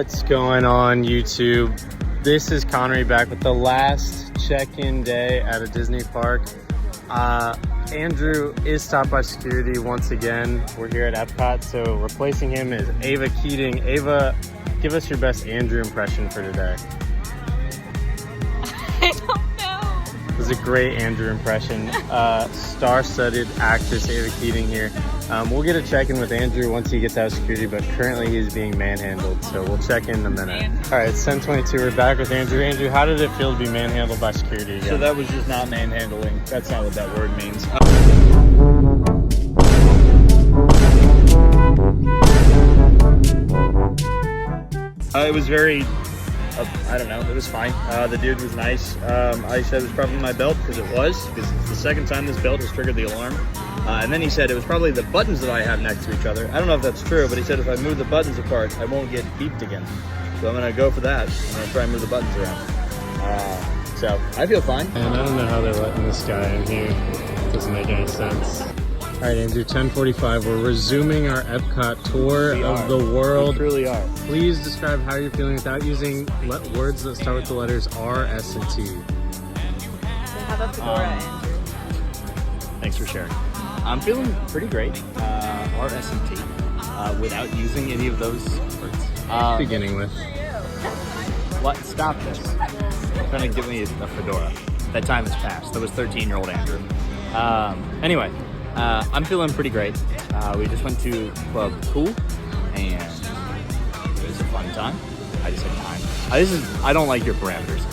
What's going on, YouTube? This is Connery back with the last check-in day at a Disney park. Andrew is stopped by security once again. We're here at Epcot, so replacing him is Ava Keating. Ava, give us your best Andrew impression for today. I don't know. It was a great Andrew impression. Star-studded actress Ava Keating here. We'll get a check-in with Andrew once he gets out of security, but currently he's being manhandled, so we'll check in a minute. All right, it's 10:22. We're back with Andrew. Andrew, how did it feel to be manhandled by security again? So that was just not manhandling. That's not what that word means. It was very, I don't know, it was fine. The dude was nice. I said it was probably my belt, because it's the second time this belt has triggered the alarm. And then he said it was probably the buttons that I have next to each other. I don't know if that's true, but he said if I move the buttons apart, I won't get beeped again. So I'm going to go for that. I'm going to try and move the buttons around. So I feel fine. And I don't know how they're letting this guy in here. It doesn't make any sense. All right, Andrew, 10:45. We're resuming our Epcot tour of the world. We truly are. Please describe how you're feeling without using words that start with the letters R, S, and T. Have a fedora, Andrew. Thanks for sharing. I'm feeling pretty great. R, S, and T. Without using any of those words. Beginning with. What? Stop this. You're trying to give me a fedora. That time has passed. That was 13-year-old Andrew. Anyway, I'm feeling pretty great. We just went to Club Cool, and it was a fun time. I just said time. I don't like your parameters.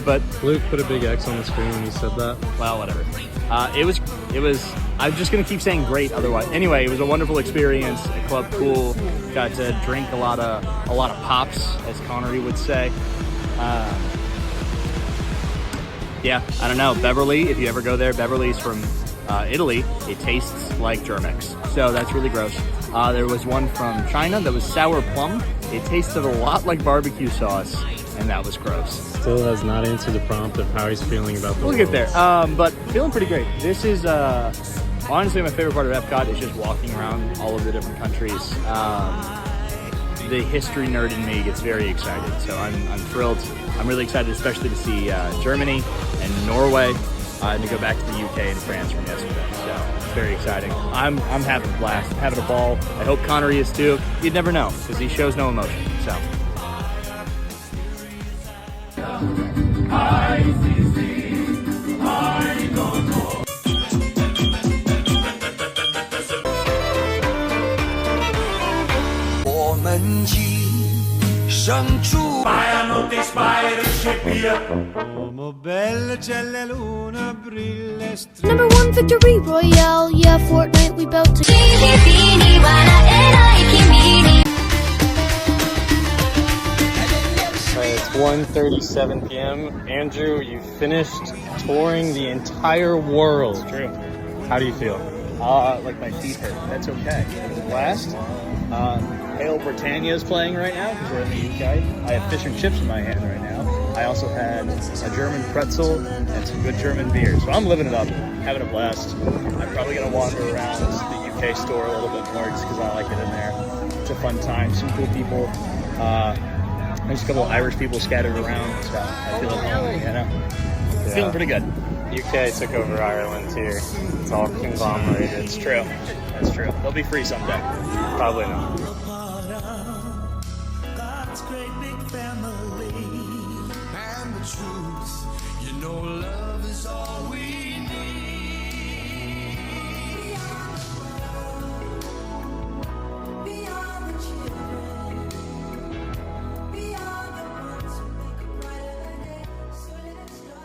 But Luke put a big X on the screen when you said that. well, whatever. It was. I'm just gonna keep saying great. Otherwise, anyway, it was a wonderful experience at Club Cool. Got to drink a lot of pops, as Connery would say. Yeah, I don't know. Beverly, if you ever go there, Beverly's from Italy. It tastes like Germex, so that's really gross. There was one from China that was sour plum. It tasted a lot like barbecue sauce, and that was gross. Still has not answered the prompt of how he's feeling about the We'll get there, but feeling pretty great. This is honestly my favorite part of Epcot is just walking around all of the different countries. The history nerd in me gets very excited, so I'm thrilled. I'm really excited, especially to see Germany and Norway, and to go back to the UK and France from yesterday. So it's very exciting. I'm having a blast. I'm having a ball. I hope Connery is too. You'd never know, because he shows no emotion. So. Number one victory royale, yeah, Fortnite we built to. It's 1:37 p.m. Andrew, you finished touring the entire world. It's true. How do you feel? Like my feet hurt. That's okay. It was a blast. Hail Britannia is playing right now because we're in the UK. I have fish and chips in my hand right now. I also had a German pretzel and some good German beer. So I'm living it up, having a blast. I'm probably going to wander around the UK store a little bit more just because I like it in there. It's a fun time. Some cool people. There's a couple of Irish people scattered around. So I feel at home, you know. Feeling pretty good. UK took over Ireland here. It's all conglomerated. It's true. That's true. They'll be free someday. Probably not. God's great big family and the truth, you know, love is all we need. Beyond the children, beyond the ones who make a brighter day. So let's start.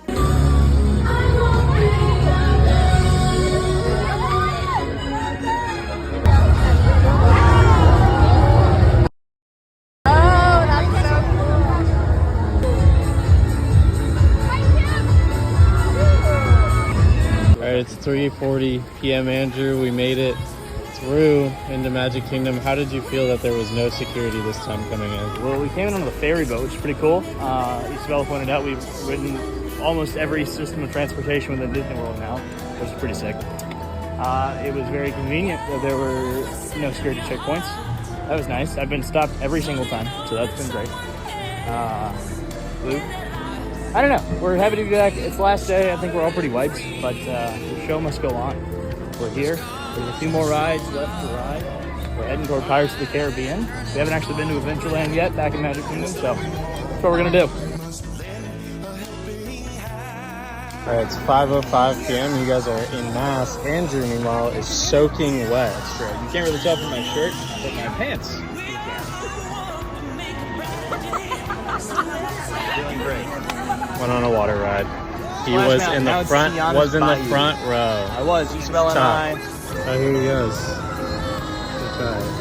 It's 3:40 p.m. Andrew. We made it through into Magic Kingdom. How did you feel that there was no security this time coming in? Well, we came in on the ferry boat, which is pretty cool. Isabella pointed out we've ridden almost every system of transportation within Disney World now, which is pretty sick. It was very convenient that there were no security checkpoints. That was nice. I've been stopped every single time, so that's been great. Luke, I don't know. We're happy to be back. It's the last day. I think we're all pretty wiped, but the show must go on. We're here. There's a few more rides left to ride. We're heading toward Pirates of the Caribbean. We haven't actually been to Adventureland yet back in Magic Kingdom, so that's what we're going to do. All right, it's 5:05 p.m. You guys are in mass. Andrew, meanwhile, is soaking wet. That's right. You can't really tell from my shirt, but my pants. Feeling great. Went on a water ride. He Splash was Mountain. in Now the it's front. Tiana's Was in the Bayou. front row. I was. Isabella and I. Oh, here he goes. Okay.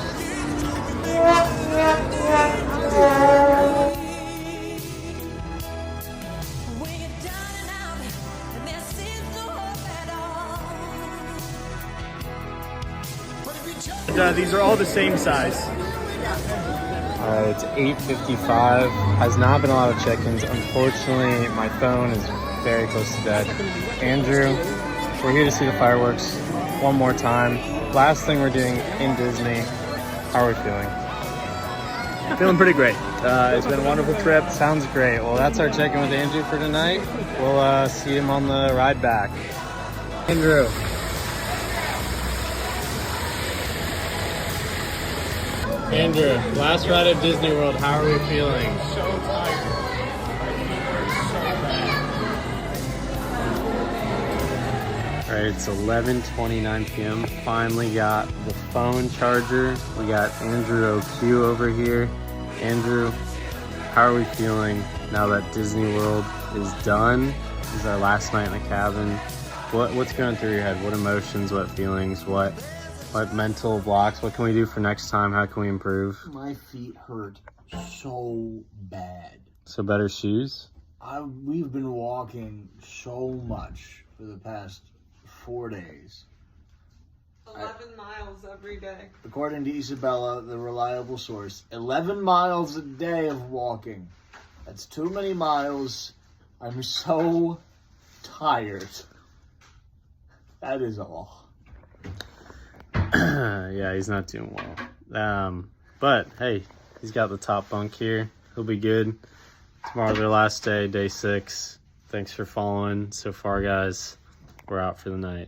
These are all the same size. All right, it's 8:55. Has not been a lot of check-ins. Unfortunately, my phone is very close to dead. Andrew, we're here to see the fireworks one more time. Last thing we're doing in Disney. How are we feeling? Feeling pretty great. It's been a wonderful trip. Sounds great. Well, that's our check-in with Andrew for tonight. We'll see him on the ride back. Andrew. Andrew, last ride at Disney World. How are we feeling? All right, it's 11:29 p.m. Finally got the phone charger. We got Andrew OQ over here. Andrew, how are we feeling now that Disney World is done? This is our last night in the cabin. What's going through your head? What emotions? What feelings? What mental blocks? What can we do for next time? How can we improve? My feet hurt so bad. So better shoes? We've been walking so much for the past 4 days. 11 miles every day. According to Isabella, the reliable source, 11 miles a day of walking. That's too many miles. I'm so tired. That is all. Yeah, he's not doing well. But hey, he's got the top bunk here. He'll be good. Tomorrow's our last day, day 6. Thanks for following so far, guys. We're out for the night.